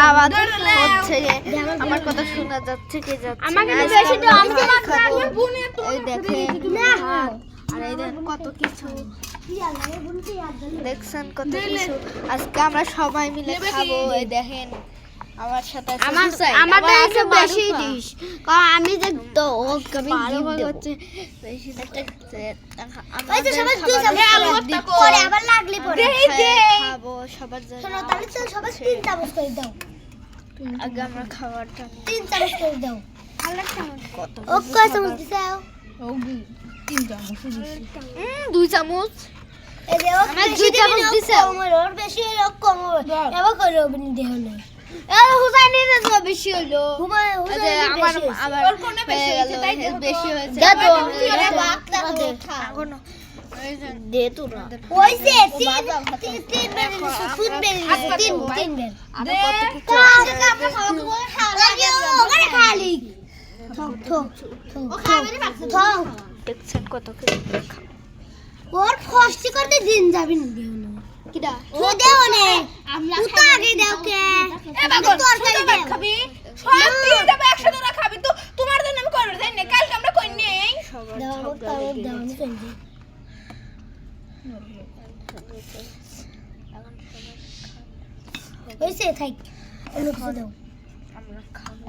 খাওয়া হচ্ছে আমার কথা শোনা যাচ্ছে কি যাচ্ছে আমাকে বেশি দাও আমাকে মাত্র এই দেখে আর এই দেখেন কত কিছু দেখছেন কত কিছু আজকে আমরা সবাই মিলে খাবো এই দেখেন আমার সাথে আমাদের একটু বেশি দিস কারণ আমি যে তো ও কবি হচ্ছে বেশি দেখতে ওই যে সবাই দুই চামচ করে আবার লাগলি পরে খাবো সবার জন্য শোনো তাহলে তো সবাই তিন চামচ করে দাও আগে আমরা খাবারটা তিন চামচ করে দাও আলাদা চামচ কত ও কয় চামচ দিছাও ও তিন চামচ দিছি 2 চামচ এই যে ও আমার 2 চামচ দিছে আমার ওর বেশি হলো কম হবে এবার করে ওবনি দেহ না আর হুসাইনের তো বেশি হলো আমার আবার ওর কোনে বেশি হয়েছে তাই বেশি হয়েছে দে তো এখন দে তো না ওইছে তিন বের ফুট বের তিন বের আরো কত কিছু আমরা খাওয়া লাগে ওখানে খালি ও খাবে না থাও দেখছেন কত কিছু ওর ফস্টি করতে দিন যাবি না দেও না কিডা ও দেও নে তুই তো আগে দাও কে এ বাগন তরকারি দে খাবি সব দিয়ে দেব একসাথে না খাবি তো তোমার জন্য আমি করে দেই না কালকে আমরা কই নেই সবার দাও দাও দাও নে ফেলবি ওইসে থাক অন্য কিছু দাও আমরা খাবো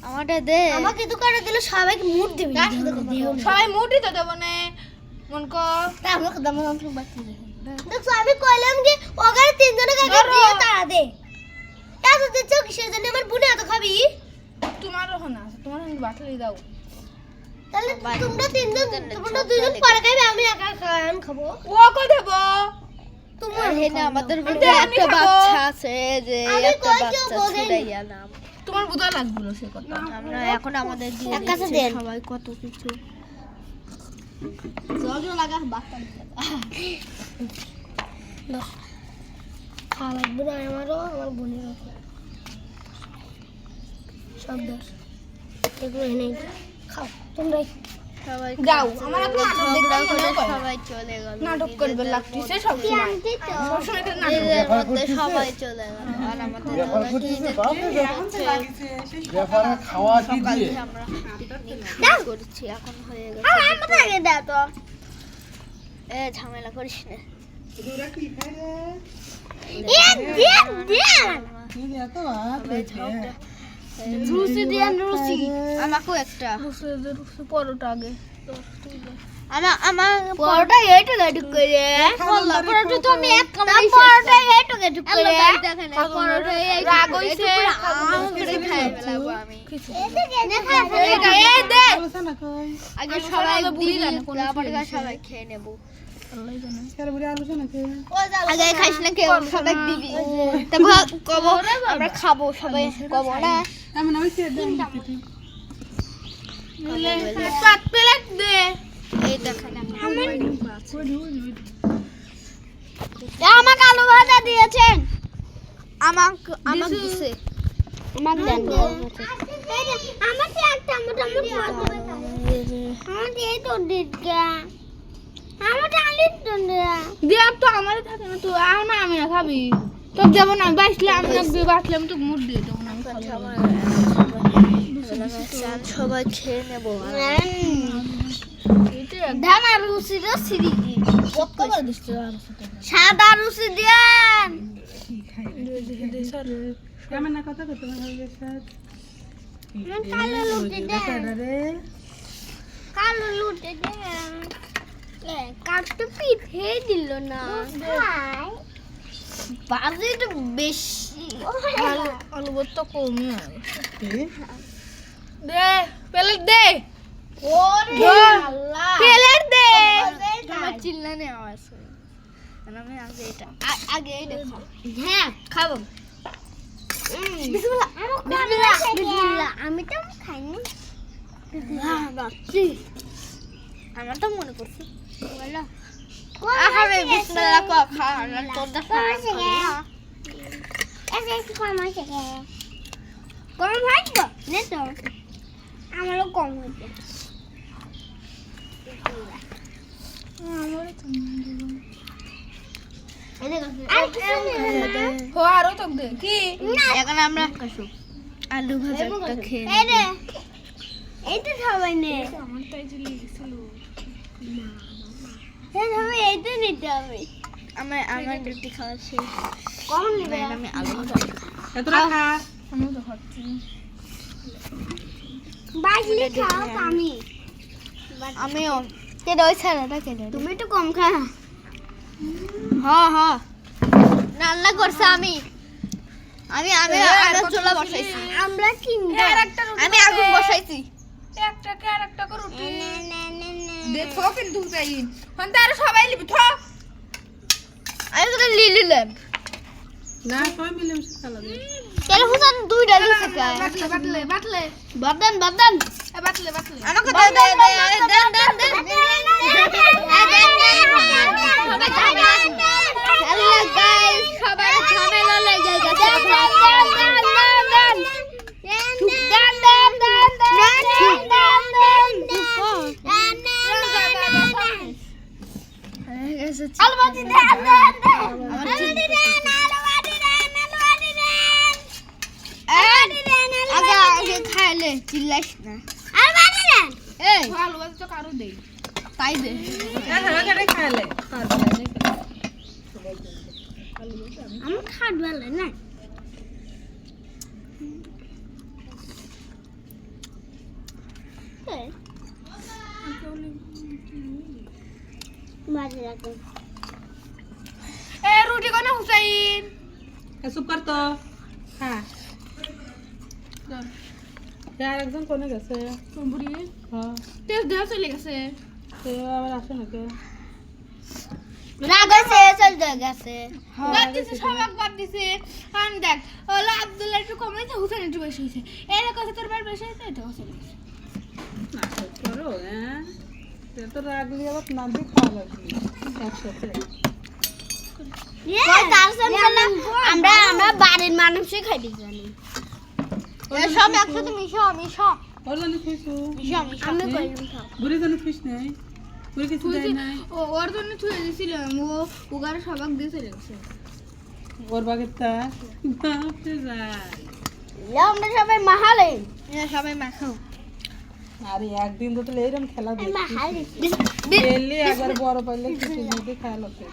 আমারটা দে আমাকে তো করে দিলে সবাইকে মুট দিবি দেও না সবাই মুঠি তো দেব না মন কো তা আমাকে দাম দাম বাকি দেখো আমি কইলাম যে ওখানে তিনজনে কাকে দিয়ে তাড়া দে এত দিচ্ছ কিসের জন্য আমার বুনে এত খাবি তোমারও হনা তোমার বাটলি দাও তাহলে তোমরা তিনজন তোমরা দুইজন পরে খাবে আমি একা খাবো ও কো দেব তোমার হেনে আমাদের আমি মধ্যে আমি একটা খাবো। বাচ্চা আছে যে আমি একটা কইছি বাচ্চা বোঝেনি। ছুড়াইয়া নাম তোমার বুঝা লাগলো সে কথা আমরা এখন আমাদের দিয়ে এক কাছে দিচ্ছি দেন। সবাই কত কিছু জল লাগা বাচ্চা খাওয়া লাগবে না আমারও আমার বোনেরও সব দোষ এগুলো এনে খাও তোমরাই সবাই যাও আমার তো ঝগড়া করে নাটক সবাই চলে গেল নাটক করবে লাগতেছে সব সময় সব সময় তো নাটক নিজেদের মধ্যে সবাই চলে গেল আর আমাদের দাদা কি ব্যাপারে খাওয়া কি সকাল দিয়ে থেকে আমরা পিকনিক করছি এখন হয়ে গেছে আমাকে আগে দাও তো এ ঝামেলা করিস না এত ভাত রুচি দিয়ান রুচি আমাকেও একটা পরোটা আগে আমার পরোটা এইটু গাটু করে বললাম পরোটা তো আমি এক কামড়ে পরোটা এইটু গাটু করে দেখেন পরোটা এই রাগ হইছে। আম করে খাই ফেলাবো আমি এই দে আগে সবাই বুড়ি জানে তারপরে সবাই খেয়ে নেব আগে খাইস না কেউ সবাই দিবি তারপর কব আমরা খাবো সবাই কব না সাত প্লেট দে এই দেখেন আমাকে আলু ভাজা দিয়েছেন আমাকে দিছে আমাকে দেন আমাকে একটা মোটামুটি আমাকে এই তো দিগা আমাকে আলু তো দিয়া তো আমারে থাকে না তুই আও না আমি না খাবি তো দেব না বাইসলে আমি না বাটলে আমি তো মুড দিয়ে দেব না আমি খাবো সবাই খেয়ে নেবো ধানা রুচি রসিদি সাদা রুচি দিয়ান কালো লুটে দেন কালো লুটে দেন কাটতে পিঠে দিল না বাজে তো বেশি আলু ভর্তা কমই দে প্লেট দে ওরে আল্লাহ প্লেট দে তোমার চিল্লানে আওয়াজ হয় আমি আগে এটা আগে এটা খাও হ্যাঁ খাবো বিসমিল্লাহ বিসমিল্লাহ বিসমিল্লাহ আমি তো খাইনি আমার তো মনে করছি বলো আহারে বিসমিল্লাহ কো খা না তোর দেখা এসে একটু কম আছে কম হয় তো নে তো আমারও কম হয়েছে আর কিছু নেই হো আরো তো দে কি এখন আমরা আলু ভাজাটা খেয়ে এই রে এইটা সবাই নে আমার তাই চলে গেছিল হ্যাঁ সবাই এইটা নিতে হবে আমার রুটি খাওয়া শেষ কম নেবে এখন আমি আলু ভাজা এতটা খা আমি তো খাচ্ছি বাজলি খাও তো আমি আমিও কেটে ওই ছাড়াটা কেটে তুমি একটু কম খা হ্যাঁ রান্না করছে আমি চুলা বসাইছি আমরা কিনবো আমি আগুন বসাইছি একটা করে রুটি দেখো কিন্তু তাই হন তার সবাই লিবি থ আমি তো লিলিলাম না সবাই মিলে মিশে খালাবে তাহলে হুসান দুইটা দিছে কা বাটলে বাদান এ বাটলে আমাকে দে হ্যালো গাইস সবাই ঝামেলা লেগে গেছে আলবাতি দেন আগে খাইলে চিল্লাইস না আলবাতি দেন এই ভালো বাজে তো কারো দেই তাই দে এখানে খাইলে আমি খাট ভালো না বাজে রাখো এ রুটি কোনা হুসাইন চুপ কর তো হ্যাঁ আর একজন কোনে গেছে বুড়ি হ্যাঁ তেজ দেহ চলে গেছে সে আবার আসে নাকি রাগ হয়েছে চল গেছে বাদ দিছে সবাক বাদ দিছে আন দেখ ওলা আব্দুল্লাহ একটু কম হয়েছে হুসেন একটু বেশি হয়েছে এর কথা তোর বার বেশি হয়েছে এটা চলে গেছে না করো হ্যাঁ এত রাগলি আবার না দিয়ে খাওয়া লাগবে একসাথে আমরা বাড়ির মানুষই খাইতে জানি সব একসাথে মিশো ওর জন্য খুশু আমি কইলাম খাও বুড়ি জন্য খুশ নেই বুড়ি কিছু দেয় নাই ও ওর জন্য ছুঁয়ে দিয়েছিলাম ও গারে সবাক দিয়ে চলে গেছে ওর বাগেরটা বাপরে যায় আমরা সবাই মাহালে সবাই মাখো আরে একদিন তো তাহলে এরকম খেলা মাহালে দেখলি একবার বড় পাইলে কিছু দিয়ে খাওয়া লাগছে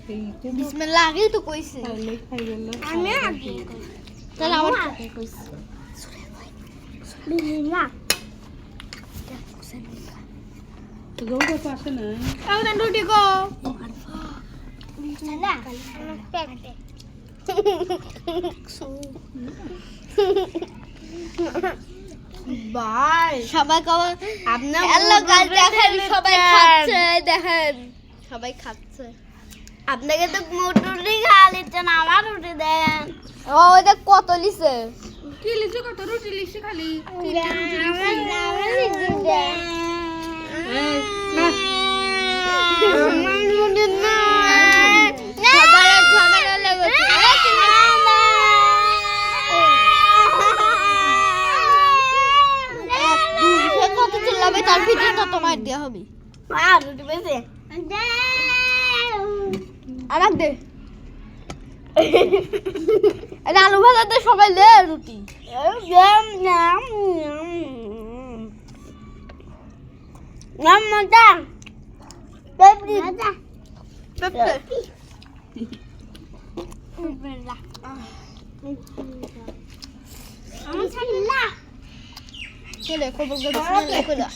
এইটা বিসমিল্লাহ আগেই তো কইছে খাইলে খাই গেল আমি আগে তাহলে আবার কইছি বিসমিল্লাহ তো গৌ তো আসে না এখন রুটি গো বিসমিল্লাহ বাই সবাই কবে আপনার হ্যালো গাইস দেখেন সবাই খাচ্ছে দেখেন সবাই খাচ্ছে আপনাকে তো মোটরই খাওয়ালিচ্ছেন আমার রুটি দেন ও এটা কত লিছে কি লিখছে কত রুটি লিখছে খালি এই না ঝামেলা লেগেছে কত চিল্লাবে তার ভিতরে তত মার দেওয়া হবে রুটি পেয়েছে আমার দে এটা আলু ভাজাতে সবাই লে রুটি মজা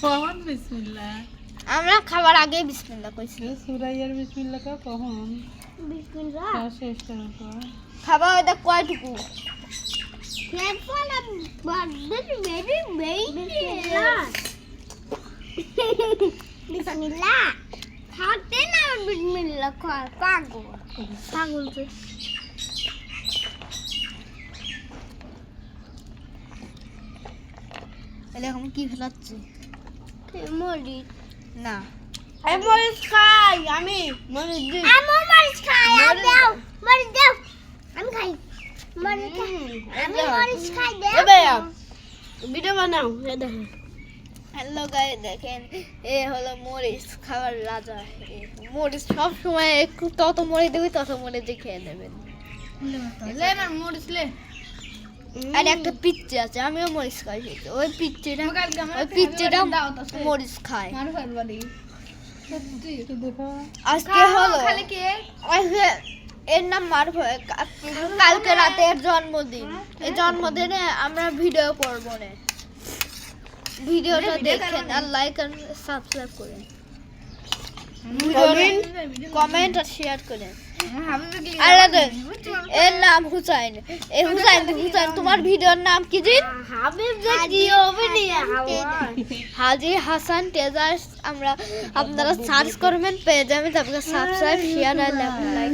কখন বিসমিল্লাহ আমরা খাবার আগে বিসমিল্লাহ কইছি সুরাইয়ার বিসমিল্লাহ কখন বিসমিল্লাহ শেষ করার পর খাবার ওটা কয়টুকু বিসমিল্লাহ খাতে না বিসমিল্লাহ পাগল পাগল এখন কি ফেলাচ্ছি মরিচ না আমি মরিচ খাই আমি মরিচ দি আমি মরিচ খাই দাও মরিচ দাও আমি খাই মরিচ খাই আমি মরিচ খাই দাও এবে ভিডিও বানাও এ দেখো হ্যালো গাইস, দেখেন এ হলো মরিচ খাবার রাজা। মরিচ সব সময় একটু তত মরিচ দিবি তত মরিচ খেয়ে নেবেন। লে আমার মরিচ লে। আর একটা পিচ্চি আছে, আমিও মরিচ খাই, ওই পিচ্চিটা কালকে আমার ওই পিচ্চিটা দাওয়াত আছে। মরিচ খায়। মার ফেলবাড়ি সত্যি একটু দেখো আজকে হলো খালি কে আজকে এর নাম মারুফ। কালকে রাতে এর জন্মদিন। এই জন্মদিনে আমরা ভিডিও করবো না। ভিডিওটা দেখেন আর লাইক আর সাবস্ক্রাইব করেন, কমেন্ট আর শেয়ার করেন। আর এর নাম হুসাইন। এই হুসাইন তোমার ভিডিওর নাম কি দিন? হাজি হাসান তেজাস। আপনারা সার্চ করবেন পেয়ে যাবেন, তারপরে সাবস্ক্রাইব শেয়ার আর লাইক।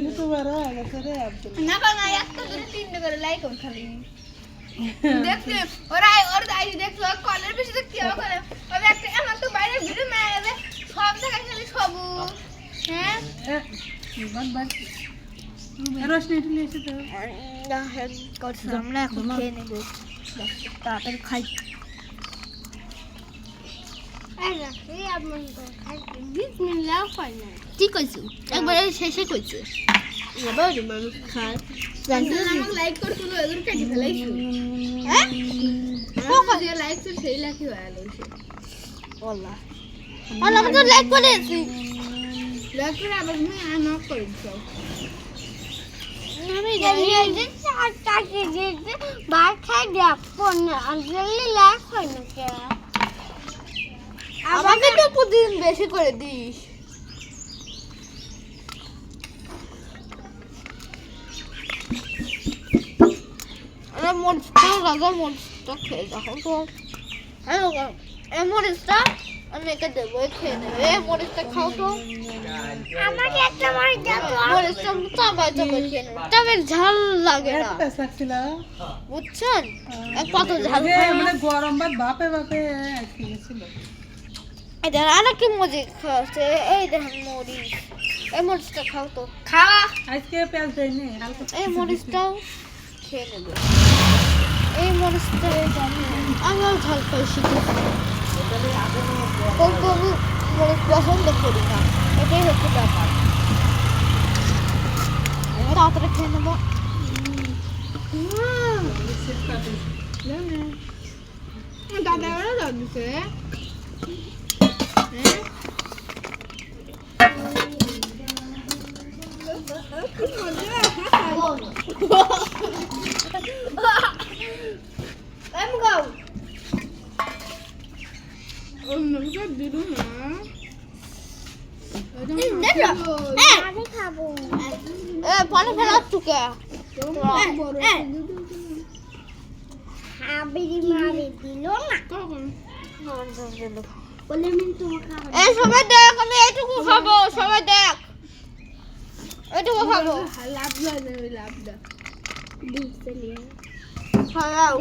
ইউটিউবার হয়ে গেছে রে আব্দুল। না বাবা একটা করে তিনটে করে লাইক কর খালি দেখতে ওরা ওর আই দেখছো কলের বেশি দেখতে হবে করে ওরা একটা আমার তো বাইরে ভিডিও না আবে সব জায়গায় খালি সবু হ্যাঁ বাদ বাদ রোশনি একটু নিয়ে এসে দাও। আমরা এখন খেয়ে নেব, তাড়াতাড়ি খাই। কি কইছো? একবারে শেষে কইছো। এবার মানুষ খায়। আমাকে লাইক করছো না এগুলো কেটে ফেলাইছো হ্যাঁ? যে লাইক তো সেই লাকি হয়ে গেছে আল্লাহ আল্লাহ, আমি তো লাইক করেছি। লাইক করে আবার তুমি আনক করে দাও আমি জানি আমাকে তো প্রতিদিন বেশি করে দিস। মরিচটা রাজার মরিচটা খেয়ে দেখো তো। এই মরিচটা আমি একে দেবো, খেয়ে নেবে। এই মরিচটা খাও তো। আমাকে একটা মরিচ দাও তো। মরিচটা চাবাই চাবাই খেয়ে নেবে, তবে ঝাল লাগে না, একটা লাগছিল বুঝছেন? কত ঝাল আগে খায় না। মানে গরম ভাত বাপে বাপে খেয়েছিল। এটা আর কি মজা খাচ্ছে। এই দেখেন মরিচ, এই মরিচটা খাও তো। খাওয়া আজকে পেঁয়াজ দেয়নি হালকা এই মরিচটাও খেয়ে নেবে। এই মরিচটা আমিও ঝাল খাই শিখেছি, কিন্তু আমি মরিচ পছন্দ করি না। এটাই হচ্ছে ব্যাপার। আমি তাড়াতাড়ি খেয়ে নেবো। দাদা ওরা দাও দিছে পানি ফেলাচ্ছ কে? এই সবাই দেখ, আমি এইটুকু খাবো। সবাই দেখ, এইটুকু খাবো। খাও।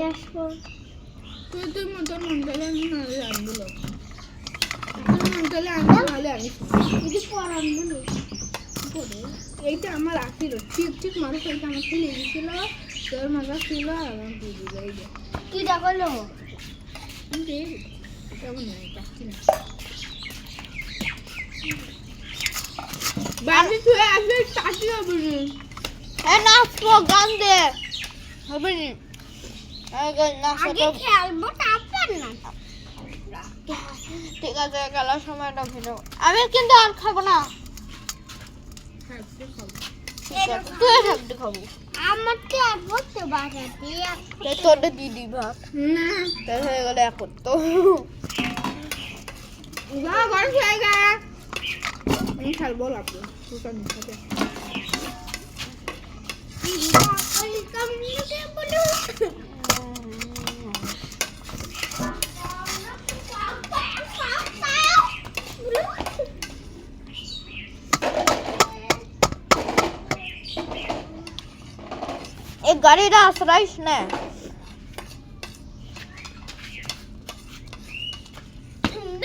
তুই মতন মন্ডলে আমি নালে আনবো মন্ডলে আনবো নালে আমি এইটা আমার আখির ঠিক ঠিক মানুষ এইটা আমার ছেলে গেছিল তোর মাথা ছিল আর আমার দিদি যাই যায় কি ডাকলো? কেমন নয় পাচ্ছি না বাড়ি তুই আসলে চাকরি হবে না এই নাচবো, গান দে হবে নি। আগে খেলবো তারপর না। ঠিক আছে, খেলার সময়টা ভিডিও আমি কিন্তু আর খাবো না। তুই থাকতে খাবো। আমার তো আর বলতে বাসাতে তোরটা দিদি ভাত না তাই হয়ে গেলে এখন তো যা ঘর জায়গা আমি খেলবো লাগবে সুতরাং সাথে এই গাড়িটা আসরাইস না।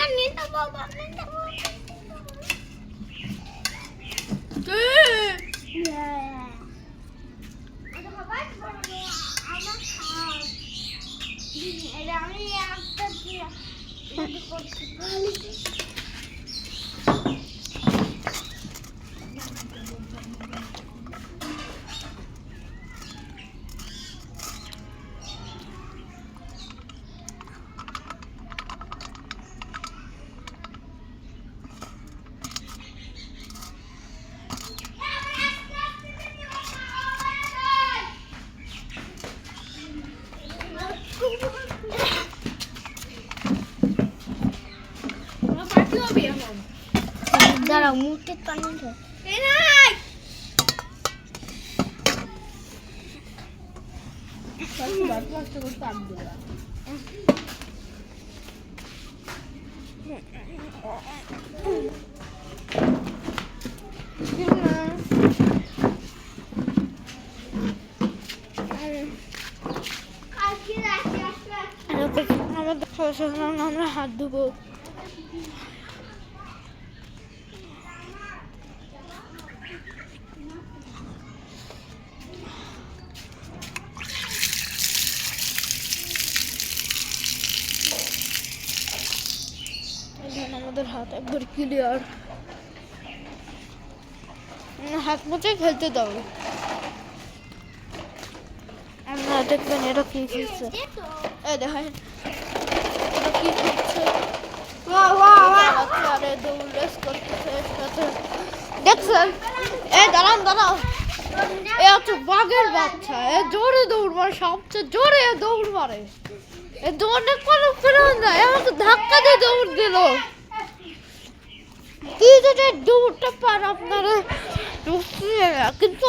আমি একটা দাঁড়াও মুখে পানি দাও। এই নাই আমরা হাত ধুবো। আমাদের হাত একবার ক্লিয়ার, হাত মুছে খেলতে দাও। আমরা দেখবেন এটা কি খেলছে, এই দেখেন এটা কি খেলছে, আরে দৌড় রেস করতেছে এর সাথে। দেখছেন? এই দাঁড়ান দাঁড়াও, এ হচ্ছে বাঘের বাচ্চা, এ জোরে দৌড় মারে, সবচেয়ে জোরে দৌড় মারে। এ দৌড়ে কোনো ফেরান যায়, আমাকে ধাক্কা দিয়ে দৌড় দিল। কি যে দৌড়টা পার আপনারা, কিন্তু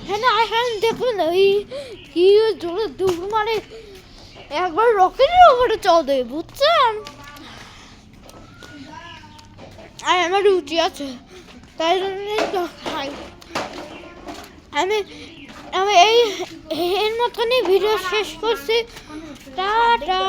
হ্যাঁ দেখবেন এই কি জোরে দৌড় মারে, একবার রকেটের উপরে চলে, বুঝছেন? আর আমার রুচি আছে, তাই জন্যই তো খাই। আমি আমি এই এর মতনই ভিডিও শেষ করছি। টাটা।